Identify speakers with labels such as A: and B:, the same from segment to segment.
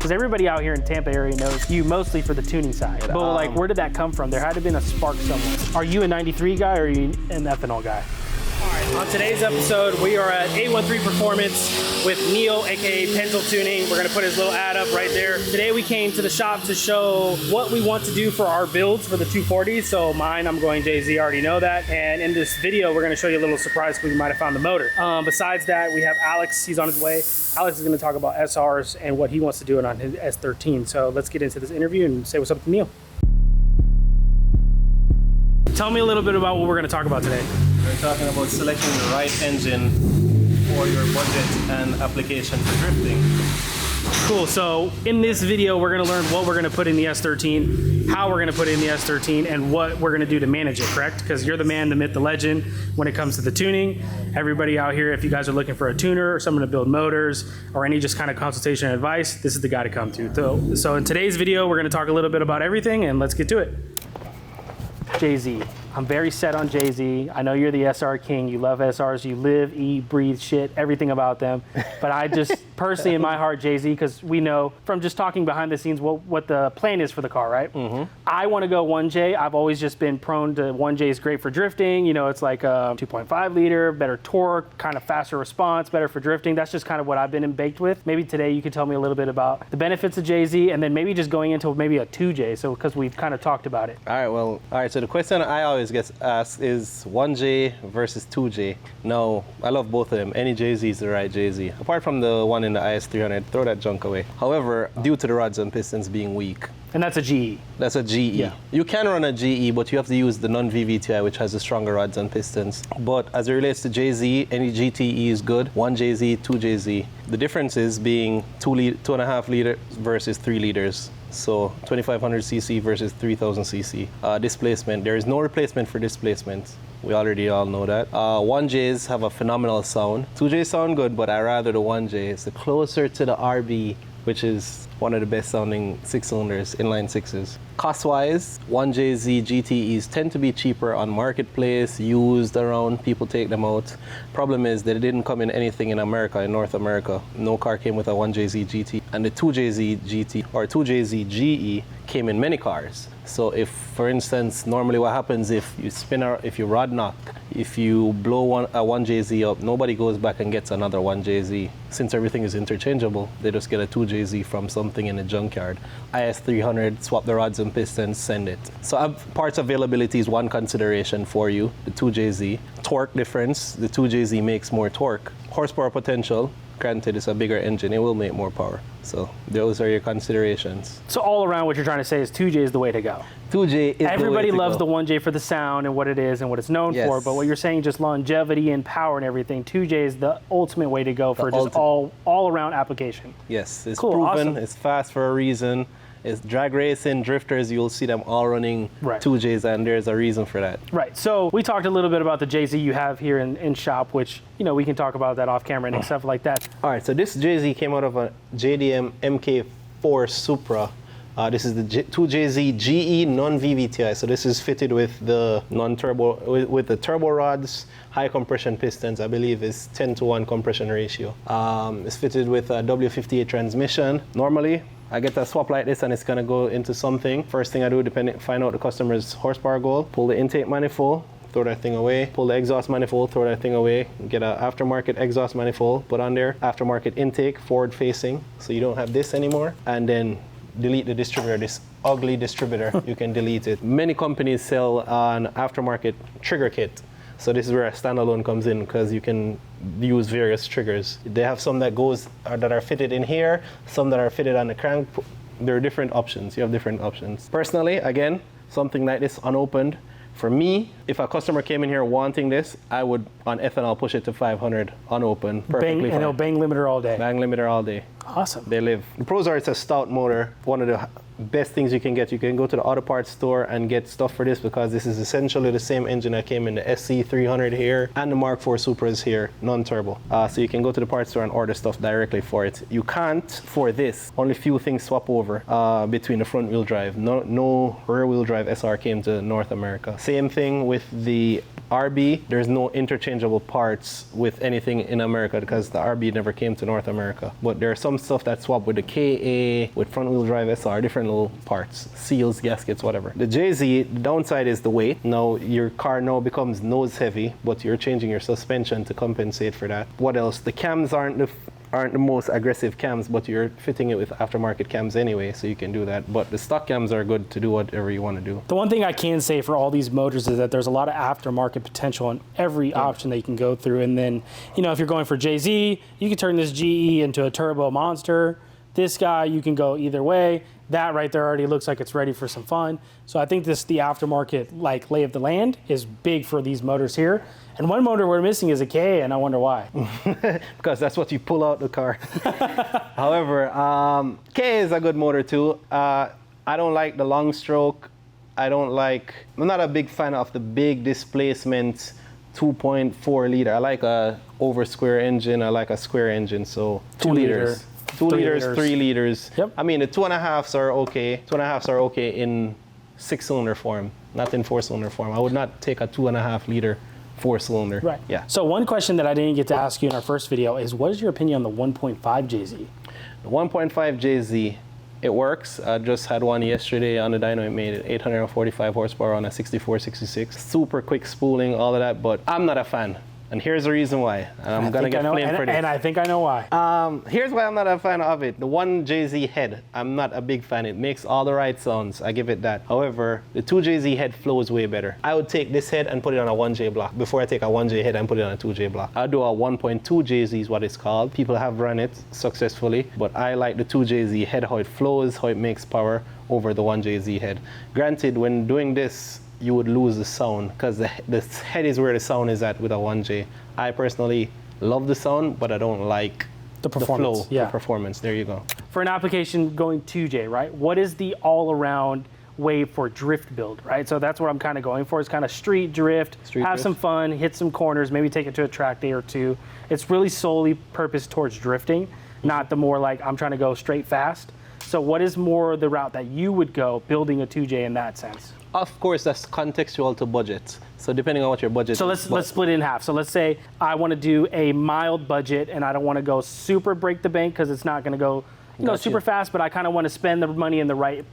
A: Because everybody out here in Tampa area knows you mostly for the tuning side. But like, where did that come from? There had to have been a spark somewhere. Are you a 93 guy or are you an ethanol guy? All right, on today's episode, we are at 813 Performance with Neil, aka Pencil Tuning. We're gonna put his little ad up right there. Today we came to the shop to show what we want to do for our builds for the 240s. So mine, I'm going JZ, I already know that. And in this video, we're gonna show you a little surprise because we might have found the motor. Besides that, we have Alex, he's on his way. Alex is gonna talk about SRs and what he wants to do on his S13. So let's get into this interview and say what's up to Neil. Tell me a little bit about what we're gonna talk about today.
B: We're talking about selecting the right engine for your budget and application for drifting.
A: Cool, so in this video, we're gonna learn what we're gonna put in the S13, how we're gonna put it in the S13, and what we're gonna do to manage it, correct? Because you're the man, the myth, the legend when it comes to the tuning. Everybody out here, if you guys are looking for a tuner or someone to build motors or any just kind of consultation and advice, this is the guy to come to. So in today's video, we're gonna talk a little bit about everything and let's get to it. JZ. I'm very set on JZ. I know you're the SR king. You love SRs. You live, eat, breathe, shit, everything about them. But I just personally in my heart, JZ, because we know from just talking behind the scenes what the plan is for the car, right? Mm-hmm. I want to go 1J. I've always just been prone to 1J is great for drifting. You know, it's like a 2.5 liter, better torque, kind of faster response, better for drifting. That's just kind of what I've been baked with. Maybe today you could tell me a little bit about the benefits of JZ and then maybe just going into maybe a 2J. So because we've kind of talked about it.
B: All right, so the question I always get asked is 1J versus 2J. No, I love both of them. Any JZ is the right JZ. Apart from the one in the IS300, throw that junk away. However, due to the rods and pistons being weak.
A: And that's a GE.
B: That's a GE. Yeah. You can run a GE, but you have to use the non-VVTi, which has the stronger rods and pistons. But as it relates to JZ, any GTE is good. 1JZ, 2JZ. The difference is being 2.5 liters versus 3 liters. So 2500cc versus 3000cc. Displacement, there is no replacement for displacement. We already all know that. 1Js have a phenomenal sound. 2Js sound good, but I rather the 1J. It's closer to the RB, which is one of the best sounding 6-cylinders, inline 6s. Cost-wise, 1JZ GTEs tend to be cheaper on marketplace, used around, people take them out. Problem is they didn't come in anything in America, in North America. No car came with a 1JZ GT. And the 2JZ GT or 2JZ GE came in many cars. So if, for instance, normally what happens if you rod knock, if you blow a 1JZ up, nobody goes back and gets another 1JZ. Since everything is interchangeable, they just get a 2JZ from something in a junkyard. IS300, swap the rods and pistons, send it. So parts availability is one consideration for you, the 2JZ. Torque difference, the 2JZ makes more torque. Horsepower potential, granted it's a bigger engine, it will make more power. So those are your considerations.
A: So all around what you're trying to say is 2J is the way to go.
B: 2J is
A: Everybody loves the 1J for the sound and what it is and what it's known for, but what you're saying, just longevity and power and everything, 2J is the ultimate way to go for just all around application.
B: Yes, it's
A: cool,
B: proven,
A: awesome.
B: It's fast for a reason. It's drag racing, drifters, you'll see them all running 2Js, and there's a reason for that.
A: Right, so we talked a little bit about the JZ you have here in shop, which, you know, we can talk about that off camera and stuff like that.
B: All right, so this JZ came out of a JDM MK4 Supra. This is the 2JZ GE non-VVTi. So this is fitted with the non-turbo, with the turbo rods, high compression pistons. I believe is 10:1 compression ratio. It's fitted with a W58 transmission. Normally, I get a swap like this and it's gonna go into something. First thing I do, find out the customer's horsepower goal, pull the intake manifold, throw that thing away, pull the exhaust manifold, throw that thing away, get an aftermarket exhaust manifold, put on there, aftermarket intake, forward facing, so you don't have this anymore, and then delete the distributor, this ugly distributor, you can delete it. Many companies sell an aftermarket trigger kit. So this is where a standalone comes in because you can use various triggers. They have some that are fitted in here, some that are fitted on the crank. There are different options. You have different options. Personally, again, something like this unopened. For me, if a customer came in here wanting this, I would on ethanol push it to 500 unopened. Perfectly fine.
A: And it'll bang limiter all day.
B: Bang limiter all day.
A: Awesome.
B: They live. The pros are it's a stout motor. One of the best things you can get. You can go to the auto parts store and get stuff for this because this is essentially the same engine that came in the SC300 here and the Mark IV Supras here, non-turbo. So you can go to the parts store and order stuff directly for it. You can't for this. Only few things swap over between the front wheel drive. No rear wheel drive SR came to North America. Same thing with the RB, there's no interchangeable parts with anything in America because the RB never came to North America. But there's some stuff that's swapped with the KA, with front wheel drive SR, different little parts, seals, gaskets, whatever. The JZ, the downside is the weight. Now your car now becomes nose heavy, but you're changing your suspension to compensate for that. What else? The cams aren't the most aggressive cams, but you're fitting it with aftermarket cams anyway, so you can do that. But the stock cams are good to do whatever you want to do.
A: The one thing I can say for all these motors is that there's a lot of aftermarket potential in every option that you can go through. And then, you know, if you're going for JZ, you can turn this GE into a turbo monster. This guy, you can go either way. That right there already looks like it's ready for some fun. So I think the aftermarket like lay of the land is big for these motors here. And one motor we're missing is a KA, and I wonder why.
B: Because that's what you pull out the car. However, KA is a good motor too. I don't like the long stroke. I'm not a big fan of the big displacement 2.4 liter. I like a over square engine. I like a square engine, so 2 liters. 2 liters, 3 liters.
A: Yep.
B: I mean, the 2.5s are okay. 2.5s are okay in 6-cylinder form, not in 4-cylinder form. I would not take a 2.5 liter 4-cylinder.
A: Right.
B: Yeah.
A: So one question that I didn't get to ask you in our first video is, what is your opinion on the 1.5 JZ?
B: The 1.5 JZ, it works. I just had one yesterday on the dyno. It made it 845 horsepower on a 6466. Super quick spooling, all of that, but I'm not a fan. And here's the reason why. And I'm going to get blamed for this.
A: And I think I know why.
B: Here's why I'm not a fan of it. The 1JZ head, I'm not a big fan. It makes all the right sounds. I give it that. However, the 2JZ head flows way better. I would take this head and put it on a 1J block before I take a 1J head and put it on a 2J block. I'll do a 1.2 JZ is what it's called. People have run it successfully, but I like the 2JZ head, how it flows, how it makes power over the 1JZ head. Granted, when doing this, you would lose the sound because the head is where the sound is at with a 1J. I personally love the sound, but I don't like
A: the performance.
B: The flow, the performance. There you go.
A: For an application going 2J, right? What is the all-around way for drift build, right? So that's what I'm kind of going for, is kind of street drift, some fun, hit some corners, maybe take it to a track day or two. It's really solely purposed towards drifting, not the more like I'm trying to go straight fast. So what is more the route that you would go building a 2J in that sense?
B: Of course, that's contextual to budget. So depending on what your budget is.
A: So let's split it in half. So let's say I want to do a mild budget and I don't want to go super break the bank because it's not going to go super fast, but I kind of want to spend the money in the right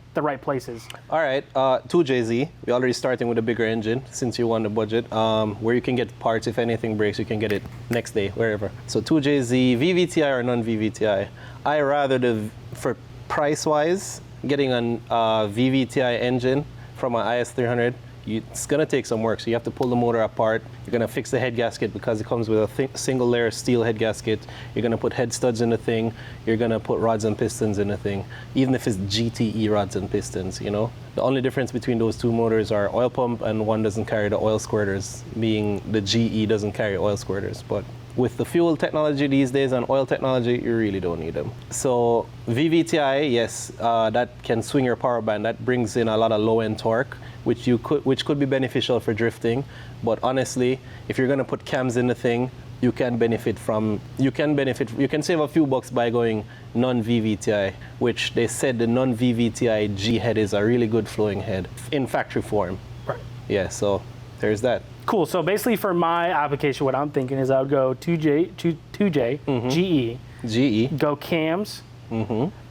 A: places. All
B: right, 2JZ. We're already starting with a bigger engine since you want the budget, where you can get parts. If anything breaks, you can get it next day, wherever. So 2JZ, VVTi or non-VVTi. I rather, for price-wise, getting a VVTi engine from an IS300, it's going to take some work. So you have to pull the motor apart. You're going to fix the head gasket because it comes with a single layer steel head gasket. You're going to put head studs in the thing. You're going to put rods and pistons in the thing, even if it's GTE rods and pistons, you know. The only difference between those two motors are oil pump, and one doesn't carry the oil squirters, being the GE doesn't carry oil squirters. But with the fuel technology these days and oil technology, you really don't need them. So VVTi, yes, that can swing your power band. That brings in a lot of low-end torque, which could be beneficial for drifting. But honestly, if you're going to put cams in the thing, you can save a few bucks by going non-VVTi, which they said the non-VVTi G head is a really good flowing head in factory form.
A: Right.
B: Yeah, so there's that.
A: Cool. So basically, for my application, what I'm thinking is I would go 2J, GE, go cams,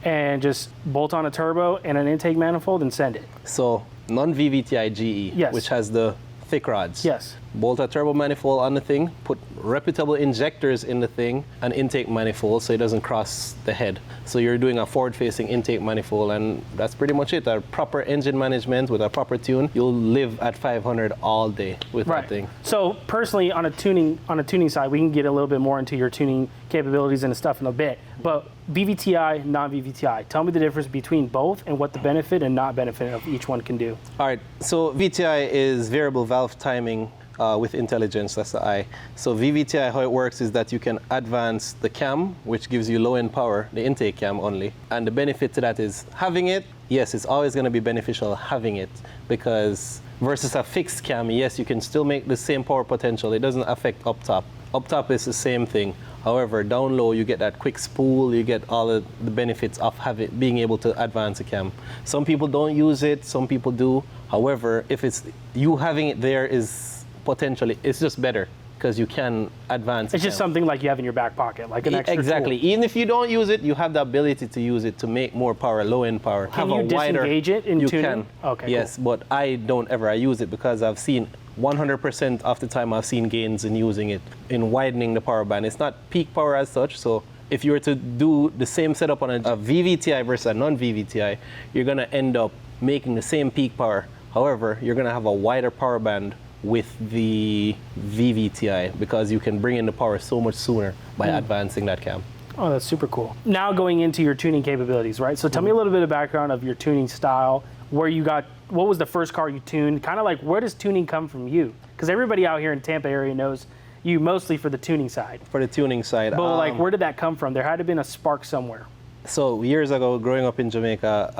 A: and just bolt on a turbo and an intake manifold and send it.
B: So non-VVTi GE,
A: yes,
B: which has the thick rods.
A: Yes.
B: Bolt a turbo manifold on the thing, put reputable injectors in the thing, an intake manifold so it doesn't cross the head. So you're doing a forward-facing intake manifold, and that's pretty much it. A proper engine management with a proper tune, you'll live at 500 all day with that thing.
A: So personally, on a tuning side, we can get a little bit more into your tuning capabilities and stuff in a bit. But VVTi, non-VVTi, tell me the difference between both and what the benefit and not benefit of each one can do.
B: All right, so VTi is variable valve timing with intelligence, that's the I. So VVTi, how it works is that you can advance the cam, which gives you low-end power, the intake cam only. And the benefit to that is having it, yes, it's always going to be beneficial having it, because versus a fixed cam, yes, you can still make the same power potential. It doesn't affect up top. Up top is the same thing. However, down low, you get that quick spool, you get all of the benefits of being able to advance a cam. Some people don't use it, some people do. However, if it's you having it there is potentially, it's just better because you can advance.
A: It's just something like you have in your back pocket, like an extra
B: Exactly.
A: tool.
B: Even if you don't use it, you have the ability to use it to make more power, low-end power.
A: Can you disengage it in tuning?
B: You can.
A: Okay,
B: yes,
A: cool.
B: but I don't ever. I use it because I've seen 100% of the time I've seen gains in using it, in widening the power band. It's not peak power as such, so if you were to do the same setup on a VVTi versus a non-VVTi, you're gonna end up making the same peak power. However, you're gonna have a wider power band with the VVTi because you can bring in the power so much sooner by advancing that cam.
A: Oh, that's super cool. Now going into your tuning capabilities, right? So tell me a little bit of background of your tuning style, where you got, what was the first car you tuned? Kind of like, where does tuning come from you? Because everybody out here in Tampa area knows you mostly for the tuning side.
B: For the tuning side.
A: But like, where did that come from? There had to have been a spark somewhere.
B: So years ago, growing up in Jamaica,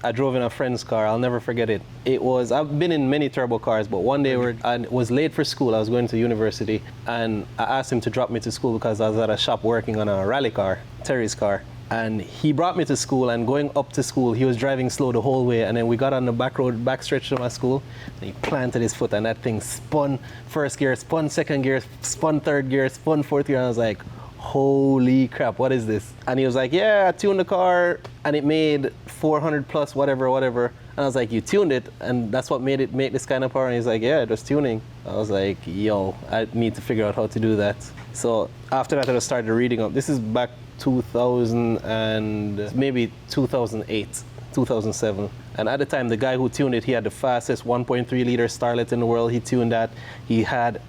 B: I drove in a friend's car. I'll never forget it. I've been in many turbo cars, but one day I was late for school. I was going to university, and I asked him to drop me to school because I was at a shop working on a rally car, Terry's car. And he brought me to school, and going up to school, he was driving slow the whole way. And then we got on the back road, back stretch to my school, and he planted his foot, and that thing spun first gear, spun second gear, spun third gear, spun fourth gear. And I was like, holy crap, what is this? And he was like, yeah, I tuned the car and it made 400 plus whatever. And I was like, you tuned it and that's what made it make this kind of power? And he's like, yeah, it was tuning. I was like, yo, I need to figure out how to do that. So after that, I just started reading up. This is back 2000 and maybe 2008, 2007. And at the time, the guy who tuned it, he had the fastest 1.3 liter Starlet in the world. He tuned that. He had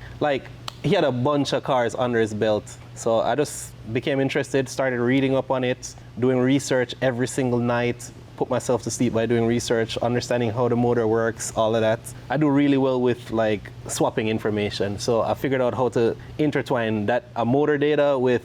B: a bunch of cars under his belt. So I just became interested, started reading up on it, doing research every single night, put myself to sleep by doing research, understanding how the motor works, all of that. I do really well with like swapping information. So I figured out how to intertwine that motor data with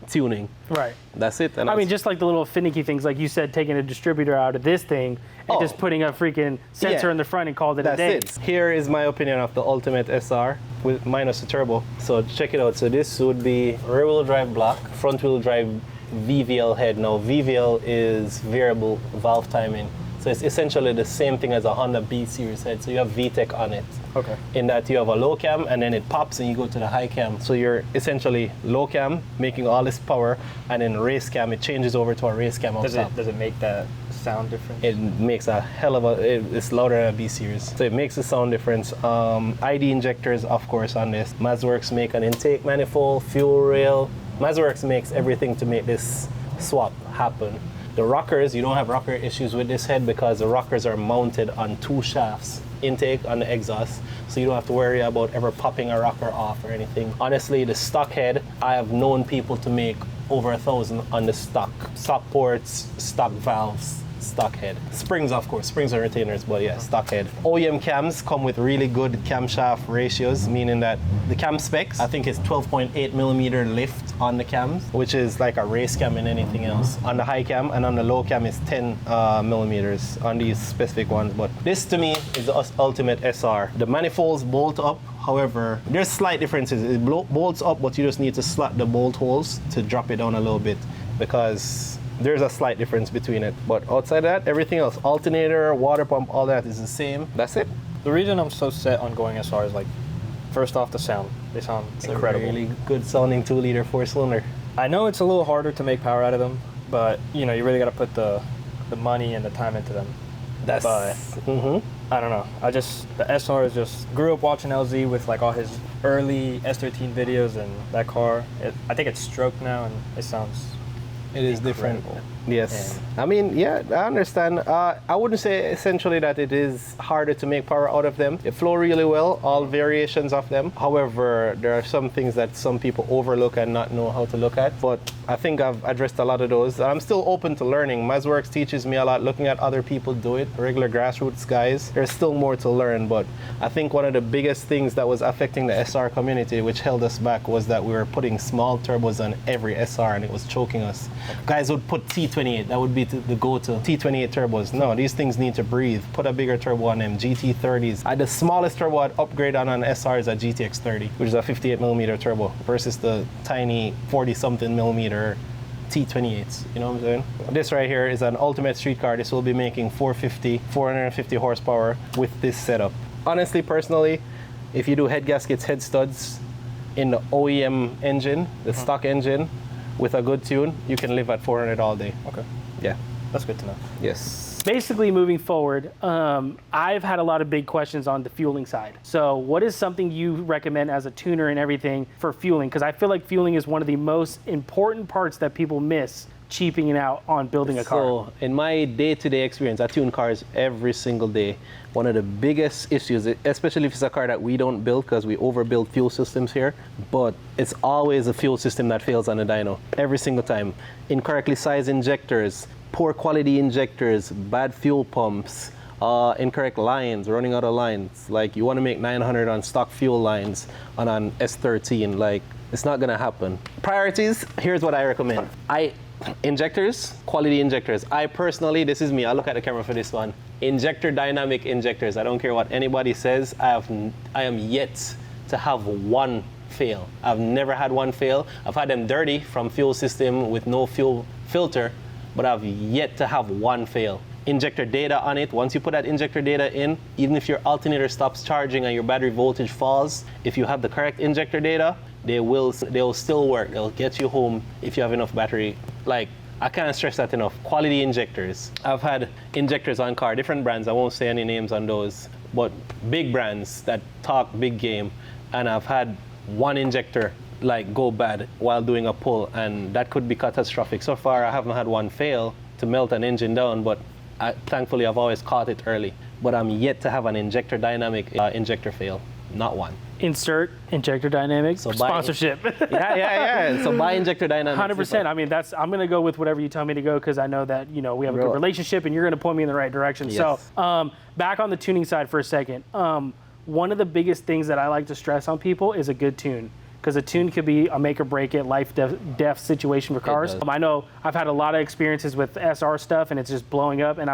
B: tuning.
A: Right.
B: That's it. And
A: I mean, just like the little finicky things, like you said, taking a distributor out of this thing and just putting a freaking sensor in the front and called it a day.
B: That's it. Here is my opinion of the ultimate SR with minus the turbo. So check it out. So this would be rear wheel drive block, front wheel drive VVL head. Now VVL is variable valve timing. So it's essentially the same thing as a Honda B series head. So you have VTEC on it.
A: Okay.
B: In that you have a low cam and then it pops and you go to the high cam. So you're essentially low cam making all this power, and then race cam, it changes over to a race cam on top.
C: Does it make that sound different?
B: It makes a hell of it's louder than a B series. So it makes a sound difference. ID injectors, of course, on this. Mazworks make an intake manifold, fuel rail. Mazworks makes everything to make this swap happen. The rockers, you don't have rocker issues with this head because the rockers are mounted on two shafts, intake on the exhaust, so you don't have to worry about ever popping a rocker off or anything. Honestly, the stock head, I have known people to make over 1,000 on the stock ports, stock valves, stock head. Springs, of course, springs are retainers, but yeah, stock head. OEM cams come with really good camshaft ratios, meaning that the cam specs, I think it's 12.8 millimeter lift on the cams, which is like a race cam in anything else. On the high cam and on the low cam is 10 millimeters on these specific ones. But this to me is the ultimate SR. The manifolds bolt up. However, there's slight differences. It bolts up, but you just need to slot the bolt holes to drop it down a little bit because there's a slight difference between it. But outside that, everything else, alternator, water pump, all that is the same. That's it.
C: The reason I'm so set on going SR is like, first off, the sound. They sound incredible.
B: A really good sounding 2-liter 4-cylinder.
C: I know it's a little harder to make power out of them, but you know, you really got to put the money and the time into them. But I don't know. The SR is just, grew up watching LZ with like all his early S13 videos, and that car, I think it's stroked now and it sounds
B: different. Yes. I mean, yeah, I understand. I wouldn't say essentially that it is harder to make power out of them. They flow really well, all variations of them. However, there are some things that some people overlook and not know how to look at. But I think I've addressed a lot of those. I'm still open to learning. Mazworks teaches me a lot, looking at other people do it, regular grassroots guys. There's still more to learn, but I think one of the biggest things that was affecting the SR community, which held us back, was that we were putting small turbos on every SR and it was choking us. Guys would put T28, that would be the go-to. T28 turbos. No, these things need to breathe. Put a bigger turbo on them. GT30s. The smallest turbo I'd upgrade on an SR is a GTX30, which is a 58 millimeter turbo versus the tiny 40-something millimeter T28s. You know what I'm saying? This right here is an ultimate street car. This will be making 450 horsepower with this setup. Honestly, personally, If you do head gaskets, head studs in the OEM engine, the stock engine, with a good tune, you can live at 400 all day.
C: Okay.
B: Yeah.
C: That's good to know.
B: Yes.
A: Basically, moving forward, I've had a lot of big questions on the fueling side. So what is something you recommend as a tuner and everything for fueling? Because I feel like fueling is one of the most important parts that people miss cheaping out on building a car.
B: So in my day-to-day experience, I tune cars every single day. One of the biggest issues, especially if it's a car that we don't build because we overbuild fuel systems here, but it's always a fuel system that fails on the dyno every single time. Incorrectly sized injectors, poor quality injectors, bad fuel pumps, incorrect lines, running out of lines. Like you want to make 900 on stock fuel lines on an S13, like it's not gonna happen. Priorities, here's what I recommend. Injectors, quality injectors. I personally, this is me, I'll look at the camera for this one. Injector dynamic injectors. I don't care what anybody says, I am yet to have one fail. I've never had one fail. I've had them dirty from fuel system with no fuel filter, but I've yet to have one fail. Injector data on it, once you put that injector data in, even if your alternator stops charging and your battery voltage falls, if you have the correct injector data, they'll still work. They'll get you home if you have enough battery. Like, I can't stress that enough. Quality injectors. I've had injectors on car, different brands, I won't say any names on those, but big brands that talk big game, and I've had one injector like go bad while doing a pull, and that could be catastrophic. So far I haven't had one fail to melt an engine down, but thankfully I've always caught it early. But I'm yet to have an injector dynamic injector fail, not one.
A: Insert injector dynamics sponsorship.
B: Yeah. So buy injector dynamics.
A: 100%. I mean, I'm going to go with whatever you tell me to go because I know that, we have a good relationship and you're going to point me in the right direction.
B: Yes.
A: So back on the tuning side for a second. One of the biggest things that I like to stress on people is a good tune. Because a tune could be a make or break it, life death situation for cars. I know I've had a lot of experiences with SR stuff and it's just blowing up, and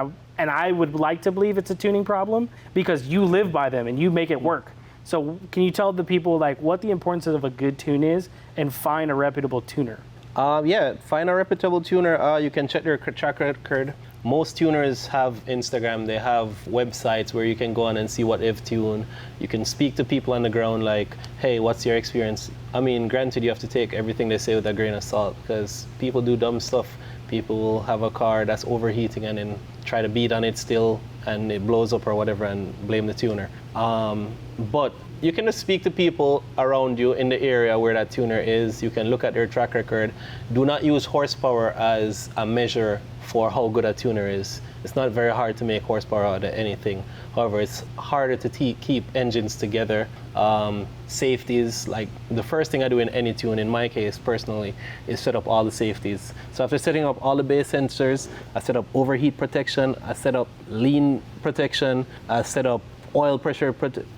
A: I would like to believe it's a tuning problem because you live by them and you make it work. So can you tell the people like what the importance of a good tune is and find a reputable tuner?
B: Find a reputable tuner. You can check their track record. Most tuners have Instagram, they have websites where you can go on and see what they've tuned. You can speak to people on the ground like, hey, what's your experience? I mean, granted, you have to take everything they say with a grain of salt because people do dumb stuff. People will have a car that's overheating and then try to beat on it still and it blows up or whatever and blame the tuner. But you can just speak to people around you in the area where that tuner is. You can look at their track record. Do not use horsepower as a measure for how good a tuner is. It's not very hard to make horsepower out of anything. However, it's harder to keep engines together. Safeties, like the first thing I do in any tune, in my case personally, is set up all the safeties. So after setting up all the base sensors, I set up overheat protection, I set up lean protection, I set up oil pressure.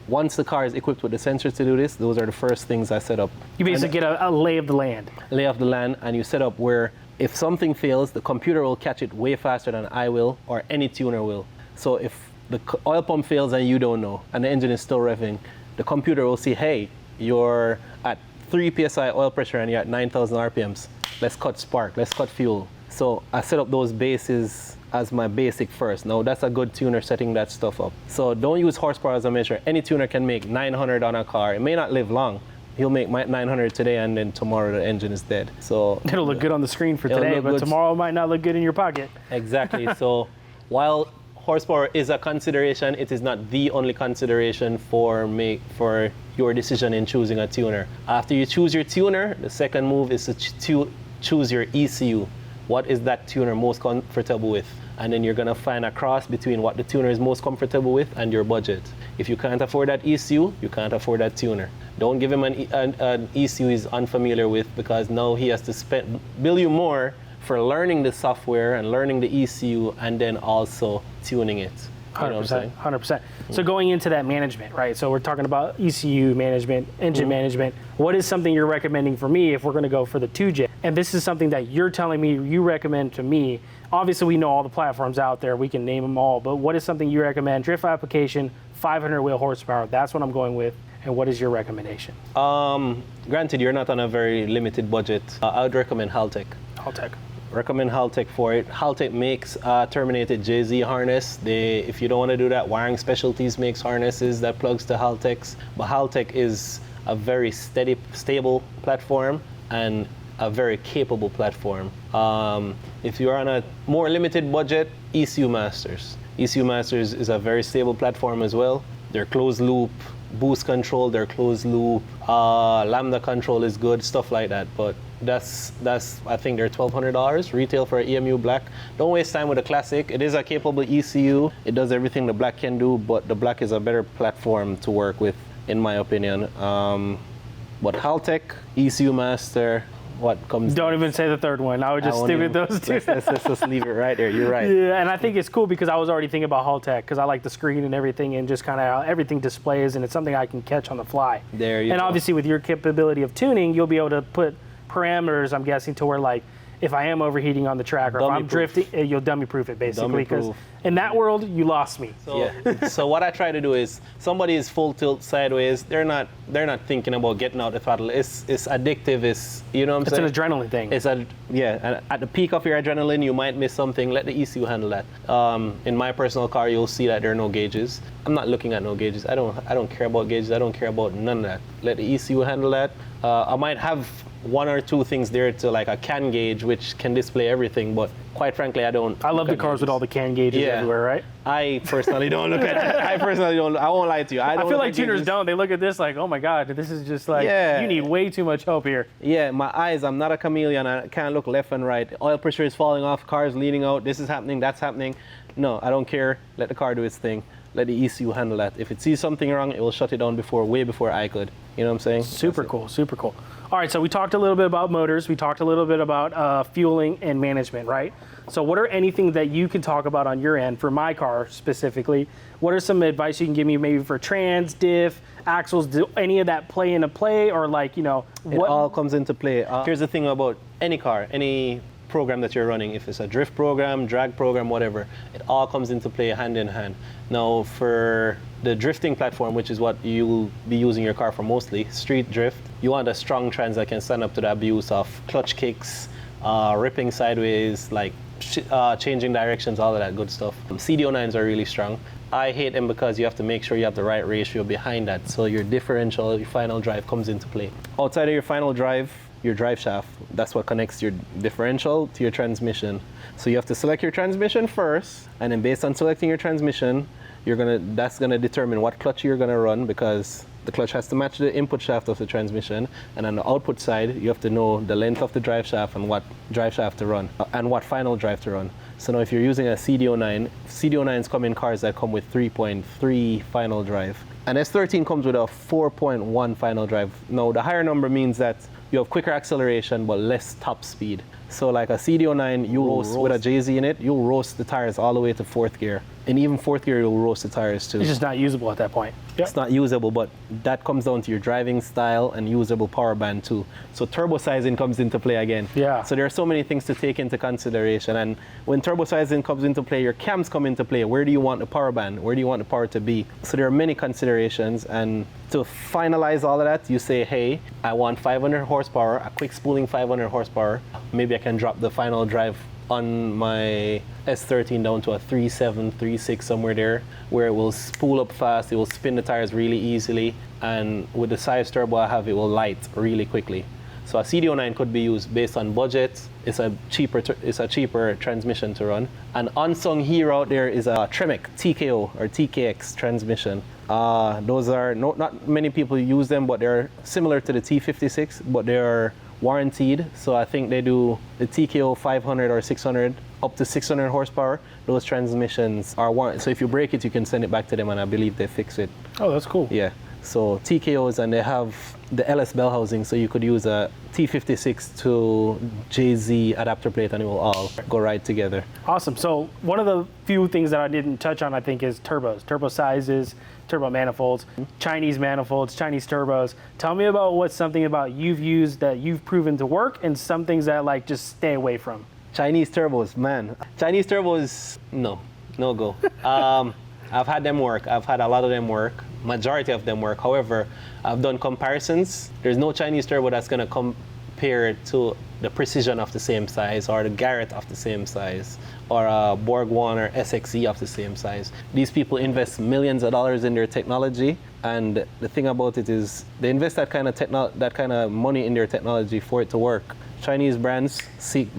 B: Once the car is equipped with the sensors to do this, those are the first things I set up.
A: You basically get a lay of the land.
B: Lay of the land, and you set up where if something fails, the computer will catch it way faster than I will or any tuner will. So if the oil pump fails and you don't know, and the engine is still revving, the computer will see, hey, you're at 3 psi oil pressure and you're at 9,000 RPMs. Let's cut spark, let's cut fuel. So I set up those bases as my basic first. Now that's a good tuner setting that stuff up. So don't use horsepower as a measure. Any tuner can make 900 on a car. It may not live long. He'll make 900 today and then tomorrow the engine is dead. So
A: it'll look good on the screen for today, but tomorrow it might not look good in your pocket.
B: Exactly. So while horsepower is a consideration, it is not the only consideration for your decision in choosing a tuner. After you choose your tuner, the second move is to choose your ECU. What is that tuner most comfortable with? And then you're gonna find a cross between what the tuner is most comfortable with and your budget. If you can't afford that ECU, you can't afford that tuner. Don't give him an ECU he's unfamiliar with, because now he has to bill you more for learning the software and learning the ECU and then also tuning it.
A: 100%, 100%. So going into that management, right? So we're talking about ECU management, engine management. What is something you're recommending for me if we're going to go for the 2J? And this is something that you're telling me you recommend to me. Obviously, we know all the platforms out there. We can name them all. But what is something you recommend? Drift application, 500 wheel horsepower. That's what I'm going with. And what is your recommendation?
B: Granted, you're not on a very limited budget. I would recommend Haltech.
A: Haltech.
B: recommend Haltech for it. Haltech makes terminated JZ harness. If you don't want to do that, Wiring Specialties makes harnesses that plugs to Haltech's. But Haltech is a very stable platform and a very capable platform. If you're on a more limited budget, ECU Masters. ECU Masters is a very stable platform as well. They're closed loop, boost control, they're closed loop, lambda control is good, stuff like that. But that's I think they're $1,200 retail for an EMU Black. Don't waste time with a Classic. It is a capable ECU. It does everything the Black can do, but the Black is a better platform to work with, in my opinion. But Haltech, ECU Master, what comes?
A: Don't even say the third one. I would just stick with those two.
B: Let's just leave it right there. You're right.
A: Yeah, and I think it's cool because I was already thinking about Haltech because I like the screen and everything and just kind of how everything displays, and it's something I can catch on the fly.
B: There you go.
A: And obviously with your capability of tuning, you'll be able to put parameters, I'm guessing, to where like if I am overheating on the track or if I'm drifting, you'll dummy proof it basically. Because in that world, you lost me.
B: So what I try to do is somebody is full tilt sideways. They're not thinking about getting out the throttle. It's addictive. It's, you know what I'm saying?
A: It's an adrenaline thing.
B: And at the peak of your adrenaline, you might miss something. Let the ECU handle that. In my personal car, you'll see that there are no gauges. I'm not looking at no gauges. I don't care about gauges. I don't care about none of that. Let the ECU handle that. I might have one or two things there to like a CAN gauge, which can display everything, but quite frankly, I don't.
A: I love the cars with all the CAN gauges everywhere, right?
B: I personally don't look at it. I won't lie to you.
A: I feel like tuners don't. They look at this like, oh my God, this is just like, you need way too much help here.
B: Yeah, my eyes, I'm not a chameleon. I can't look left and right. Oil pressure is falling off, cars leaning out, this is happening, that's happening. No, I don't care. Let the car do its thing. Let the ECU handle that. If it sees something wrong, it will shut it down way before I could. You know what I'm saying?
A: Super cool, super cool. All right, so we talked a little bit about motors. We talked a little bit about fueling and management, right? So what are anything that you can talk about on your end for my car specifically? What are some advice you can give me maybe for trans, diff, axles? Do any of that play into play, or like, you know?
B: It all comes into play. Here's the thing about any car, any program that you're running, if it's a drift program, drag program, whatever, it all comes into play hand in hand. Now for the drifting platform, which is what you'll be using your car for mostly, street drift, you want a strong trans that can stand up to the abuse of clutch kicks, ripping sideways, like changing directions, all of that good stuff. CDO9s are really strong. I hate them because you have to make sure you have the right ratio behind that, so your differential, your final drive comes into play. Outside of your final drive, your drive shaft, that's what connects your differential to your transmission. So you have to select your transmission first, and then based on selecting your transmission, that's gonna determine what clutch you're gonna run, because the clutch has to match the input shaft of the transmission, and on the output side, you have to know the length of the drive shaft and what drive shaft to run, and what final drive to run. So now if you're using a CDO9, CDO9s come in cars that come with 3.3 final drive. An S13 comes with a 4.1 final drive. Now the higher number means that you have quicker acceleration but less top speed. So like a CDO9, you roast with a JZ in it, you'll roast the tires all the way to fourth gear. And even fourth gear, you'll roast the tires too.
A: It's just not usable at that point. Yep.
B: It's not usable, but that comes down to your driving style and usable power band too. So turbo sizing comes into play again.
A: Yeah.
B: So there are so many things to take into consideration. And when turbo sizing comes into play, your cams come into play. Where do you want the power band? Where do you want the power to be? So there are many considerations. And to finalize all of that, you say, hey, I want 500 horsepower, a quick spooling 500 horsepower. Maybe I can drop the final drive on my S13 down to a 3.7, 3.6, somewhere there, where it will spool up fast, it will spin the tires really easily, and with the size turbo I have, it will light really quickly. So a CDO9 could be used based on budget. It's a cheaper transmission to run. An unsung hero out there is a Tremec TKO or TKX transmission. Those are not many people use them, but they're similar to the T56, but they are warranted. So I think they do the TKO 500 or 600 up to 600 horsepower. Those transmissions are warranted. So if you break it, you can send it back to them, and I believe they fix it.
A: Oh, that's cool.
B: Yeah. So TKOs, and they have the LS bell housing, so you could use a T56 to JZ adapter plate and it will all go right together.
A: Awesome. So one of the few things that I didn't touch on, I think, is turbos, turbo sizes, turbo manifolds, Chinese manifolds, Chinese turbos. Tell me about what's something about you've used that you've proven to work, and some things that like just stay away from.
B: Chinese turbos, man. Chinese turbos, no go. I've had them work. I've had a lot of them work. Majority of them work. However, I've done comparisons. There's no Chinese turbo that's going to compare to the Precision of the same size, or the Garrett of the same size, or a Borg One or SXE of the same size. These people invest millions of dollars in their technology, and the thing about it is they invest that kind of money in their technology for it to work. Chinese brands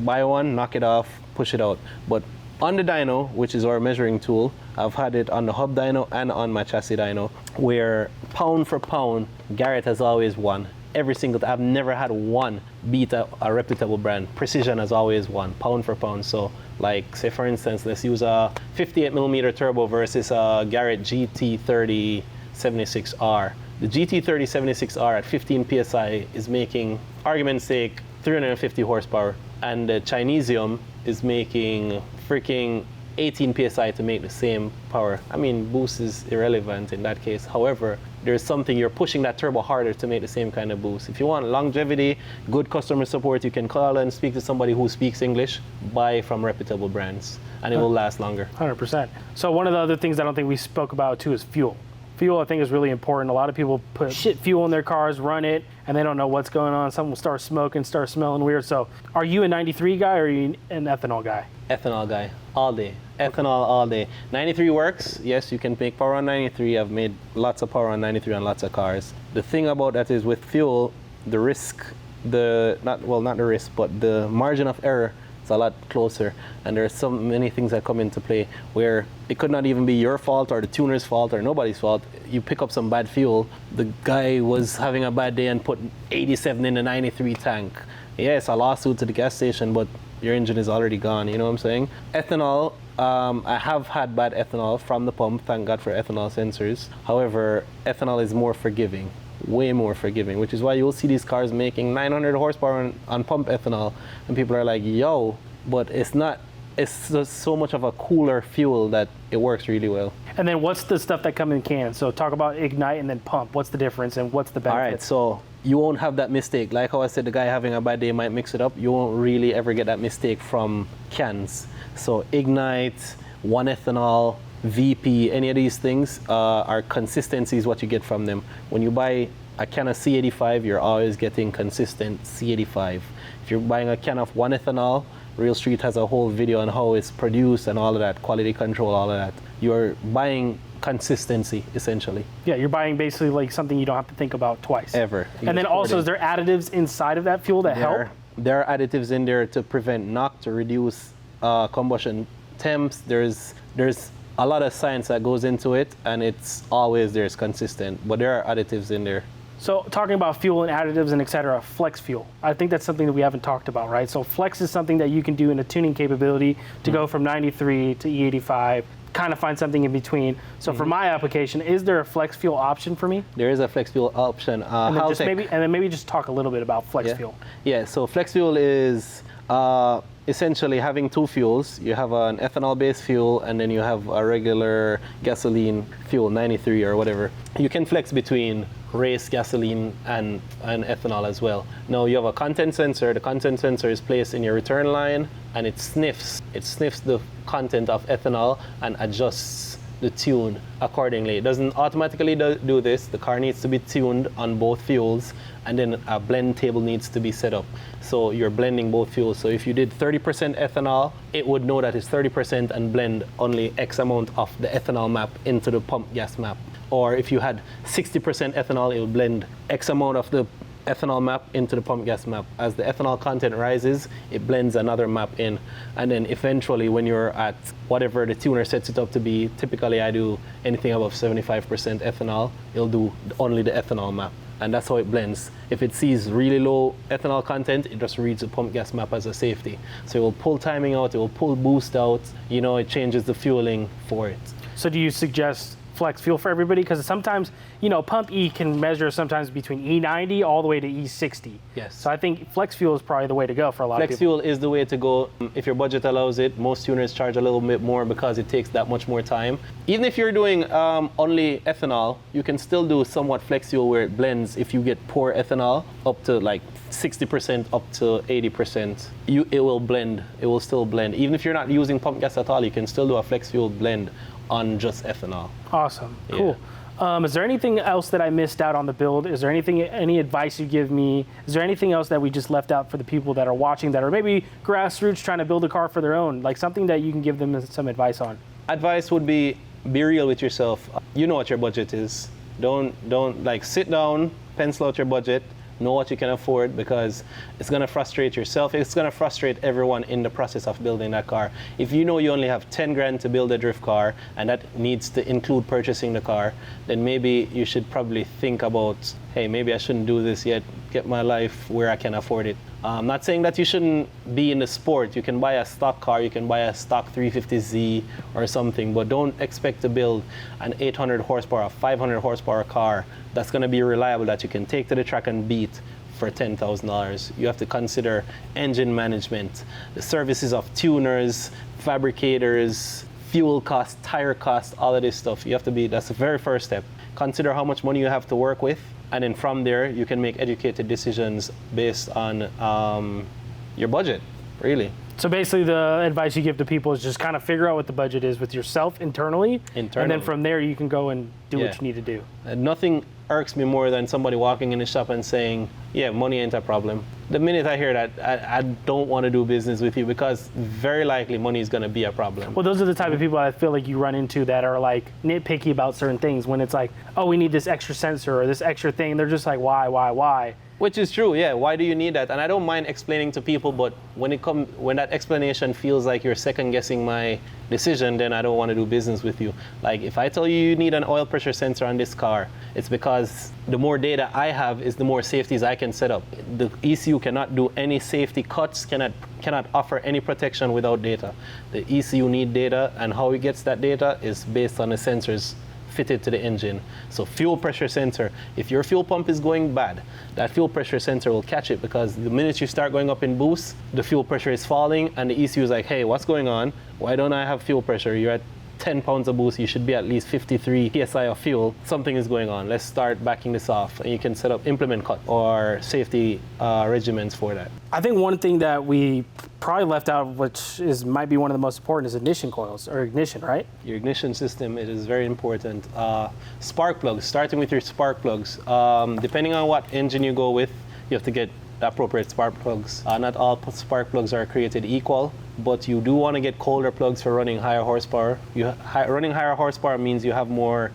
B: buy one, knock it off, push it out. But on the dyno, which is our measuring tool, I've had it on the hub dyno and on my chassis dyno, where pound for pound, Garrett has always won. Every single time. I've never had one beat a reputable brand. Precision has always won, pound for pound. So, like, say for instance, let's use a 58mm turbo versus a Garrett GT3076R. The GT3076R at 15 PSI is making, argument's sake, 350 horsepower, and the Chinesium is making freaking 18 PSI to make the same power. I mean, boost is irrelevant in that case. However, there's something, you're pushing that turbo harder to make the same kind of boost. If you want longevity, good customer support, you can call and speak to somebody who speaks English, buy from reputable brands, and it will last longer.
A: 100%. So one of the other things I don't think we spoke about too is fuel. Fuel, I think, is really important. A lot of people put shit fuel in their cars, run it, and they don't know what's going on. Some will start smoking, start smelling weird. So are you a 93 guy or are you an ethanol guy?
B: Ethanol guy, all day. Ethanol all day. 93 works. Yes, you can make power on 93. I've made lots of power on 93 on lots of cars. The thing about that is with fuel, the risk, not the risk, but the margin of error is a lot closer. And there are so many things that come into play where it could not even be your fault or the tuner's fault or nobody's fault. You pick up some bad fuel. The guy was having a bad day and put 87 in the 93 tank. Yeah, it's a lawsuit to the gas station, but your engine is already gone, you know what I'm saying? Ethanol, I have had bad ethanol from the pump, thank God for ethanol sensors. However, ethanol is more forgiving, way more forgiving, which is why you'll see these cars making 900 horsepower on pump ethanol, and people are like, yo, but it's not, it's just so much of a cooler fuel that it works really well.
A: And then what's the stuff that comes in cans? So talk about ignite and then pump. What's the difference and what's the benefit?
B: All right, so you won't have that mistake. Like how I said, the guy having a bad day might mix it up. You won't really ever get that mistake from cans. So ignite, 1-ethanol, VP, any of these things are consistency is what you get from them. When you buy a can of C85, you're always getting consistent C85. If you're buying a can of 1-ethanol, Real Street has a whole video on how it's produced and all of that, quality control, all of that. You're buying consistency, essentially.
A: Yeah, you're buying basically like something you don't have to think about twice.
B: Ever.
A: And then also, is there additives inside of that fuel that help?
B: There are additives in there to prevent knock, to reduce combustion temps. There's a lot of science that goes into it, and it's always there's consistent, but there are additives in there.
A: So talking about fuel and additives and et cetera, flex fuel. I think that's something that we haven't talked about, right? So flex is something that you can do in a tuning capability to go from 93 to E85, kind of find something in between. So for my application, is there a flex fuel option for me?
B: There is a flex fuel option.
A: And then maybe just talk a little bit about flex fuel.
B: Yeah, so flex fuel is essentially having two fuels. You have an ethanol-based fuel, and then you have a regular gasoline fuel, 93 or whatever. You can flex between race gasoline and ethanol as well. Now you have a content sensor. The content sensor is placed in your return line, and it sniffs the content of ethanol and adjusts the tune accordingly. It doesn't automatically do this. The car needs to be tuned on both fuels, and then a blend table needs to be set up. So you're blending both fuels. So if you did 30% ethanol, it would know that it's 30% and blend only X amount of the ethanol map into the pump gas map. Or if you had 60% ethanol, it would blend X amount of the ethanol map into the pump gas map. As the ethanol content rises, it blends another map in. And then eventually when you're at whatever the tuner sets it up to be, typically I do anything above 75% ethanol, it'll do only the ethanol map. And that's how it blends. If it sees really low ethanol content, it just reads the pump gas map as a safety. So it will pull timing out, it will pull boost out, you know, it changes the fueling for it.
A: So do you suggest flex fuel for everybody? Because sometimes, you know, pump E can measure sometimes between E90 all the way to E60.
B: Yes.
A: So I think flex fuel is probably the way to go for a lot of people.
B: Flex fuel is the way to go. If your budget allows it, most tuners charge a little bit more because it takes that much more time. Even if you're doing only ethanol, you can still do somewhat flex fuel where it blends. If you get poor ethanol up to like 60% up to 80%, it will blend. It will still blend. Even if you're not using pump gas at all, you can still do a flex fuel blend on just ethanol.
A: Awesome. Cool. Is there anything else that I missed out on the build? Is there any advice you give me? Is there anything else that we just left out for the people that are watching that are maybe grassroots trying to build a car for their own? Like something that you can give them some advice on?
B: Advice would be real with yourself. You know what your budget is. Don't like sit down, pencil out your budget, know what you can afford, because it's going to frustrate yourself. It's going to frustrate everyone in the process of building that car. If you know you only have 10 grand to build a drift car and that needs to include purchasing the car, then maybe you should probably think about, hey, maybe I shouldn't do this yet, get my life where I can afford it. I'm not saying that you shouldn't be in the sport. You can buy a stock car, you can buy a stock 350Z or something, but don't expect to build an 800 horsepower, 500 horsepower car that's going to be reliable, that you can take to the track and beat for $10,000. You have to consider engine management, the services of tuners, fabricators, fuel costs, tire costs, all of this stuff. You have to be, that's the very first step. Consider how much money you have to work with. And then from there, you can make educated decisions based on your budget, really.
A: So basically the advice you give to people is just kind of figure out what the budget is with yourself internally. And then from there you can go and do what you need to do.
B: And nothing irks me more than somebody walking in the shop and saying, yeah, money ain't a problem. The minute I hear that, I don't want to do business with you, because very likely money is going to be a problem.
A: Well, those are the type of people I feel like you run into that are like nitpicky about certain things. When it's like, oh, we need this extra sensor or this extra thing, they're just like, why?
B: Which is true, yeah. Why do you need that? And I don't mind explaining to people, but when that explanation feels like you're second guessing my decision, then I don't want to do business with you. Like if I tell you need an oil pressure sensor on this car, it's because the more data I have is the more safeties I can set up. The ECU cannot do any safety cuts, cannot offer any protection without data. The ECU need data, and how it gets that data is based on the sensors fitted to the engine. So fuel pressure sensor, if your fuel pump is going bad, that fuel pressure sensor will catch it, because the minute you start going up in boost, the fuel pressure is falling and the ECU is like, hey, what's going on? Why don't I have fuel pressure? You're at 10 pounds of boost, you should be at least 53 PSI of fuel. Something is going on. Let's start backing this off. And you can set up implement cut or safety regimens for that.
A: I think one thing that we probably left out, which might be one of the most important, is ignition coils, or ignition, right?
B: Your ignition system, it is very important. Spark plugs, starting with your spark plugs. Depending on what engine you go with, you have to get the appropriate spark plugs. Not all spark plugs are created equal, but you do want to get colder plugs for running higher horsepower. Running higher horsepower means you have more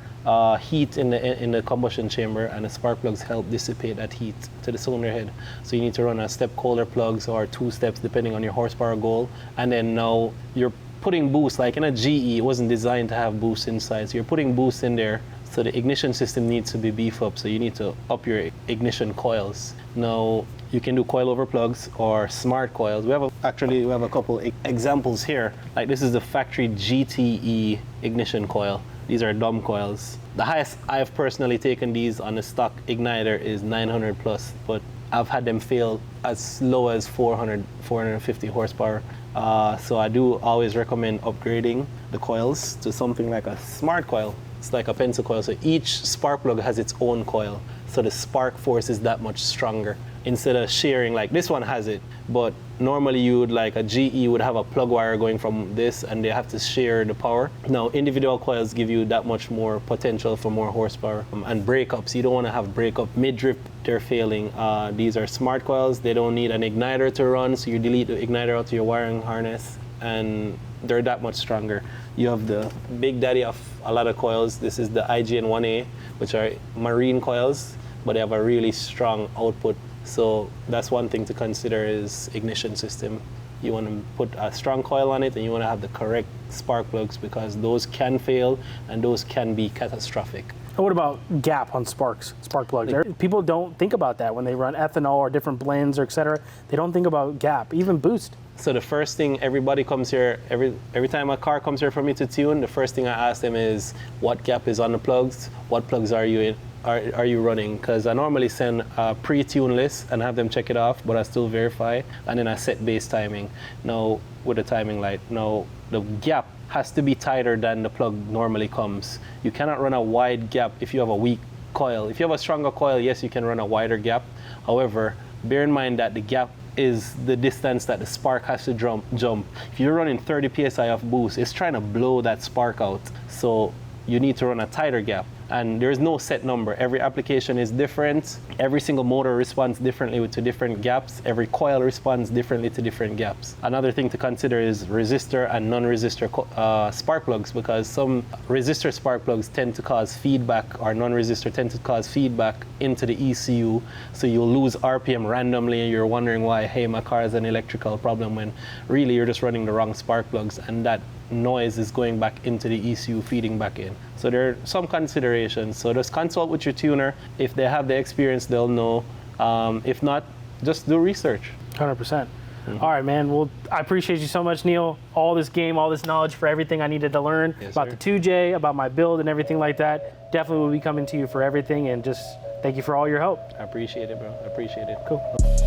B: heat in the combustion chamber, and the spark plugs help dissipate that heat to the cylinder head. So you need to run a step colder plugs or 2 steps depending on your horsepower goal. And then now you're putting boost, like in a GE, it wasn't designed to have boost inside. So you're putting boost in there. So the ignition system needs to be beefed up. So you need to up your ignition coils. Now you can do coilover plugs or smart coils. We have a couple examples here. Like this is the factory GTE ignition coil. These are dumb coils. The highest I've personally taken these on the stock igniter is 900 plus, but I've had them fail as low as 400, 450 horsepower. So I do always recommend upgrading the coils to something like a smart coil. It's like a pencil coil. So each spark plug has its own coil. So the spark force is that much stronger. Instead of sharing, like this one has it, but normally you would, like a GE would have a plug wire going from this and they have to share the power. Now individual coils give you that much more potential for more horsepower. And breakups, you don't want to have breakup mid-drift, they're failing. These are smart coils, they don't need an igniter to run, so you delete the igniter out of your wiring harness and they're that much stronger. You have the big daddy of a lot of coils. This is the IGN-1A, which are marine coils, but they have a really strong output. So that's one thing to consider is ignition system. You want to put a strong coil on it, and you want to have the correct spark plugs, because those can fail and those can be catastrophic.
A: And what about gap on spark plugs? People don't think about that when they run ethanol or different blends or et cetera. They don't think about gap, even boost.
B: So the first thing, everybody comes here, every time a car comes here for me to tune, the first thing I ask them is what gap is on the plugs, what plugs are you in? Are you running? Because I normally send a pre-tune list and have them check it off, but I still verify, and then I set base timing. Now with a timing light, now the gap has to be tighter than the plug normally comes. You cannot run a wide gap if you have a weak coil. If you have a stronger coil, yes, you can run a wider gap. However, bear in mind that the gap is the distance that the spark has to jump. If you're running 30 PSI of boost, it's trying to blow that spark out. So you need to run a tighter gap. And there is no set number. Every application is different. Every single motor responds differently to different gaps. Every coil responds differently to different gaps. Another thing to consider is resistor and non-resistor spark plugs, because some resistor spark plugs tend to cause feedback, or non-resistor tend to cause feedback into the ECU. So you'll lose RPM randomly and you're wondering why, hey, my car has an electrical problem, when really you're just running the wrong spark plugs, and that noise is going back into the ECU, feeding back in. So there are some considerations. So just consult with your tuner. If they have the experience, they'll know. If not, just do research.
A: 100%. All right, man. Well, I appreciate you so much, Neil. All this game, all this knowledge for everything I needed to learn about the 2J, about my build and everything like that. Definitely will be coming to you for everything, and just thank you for all your help.
B: I appreciate it, bro. I appreciate it.
A: Cool.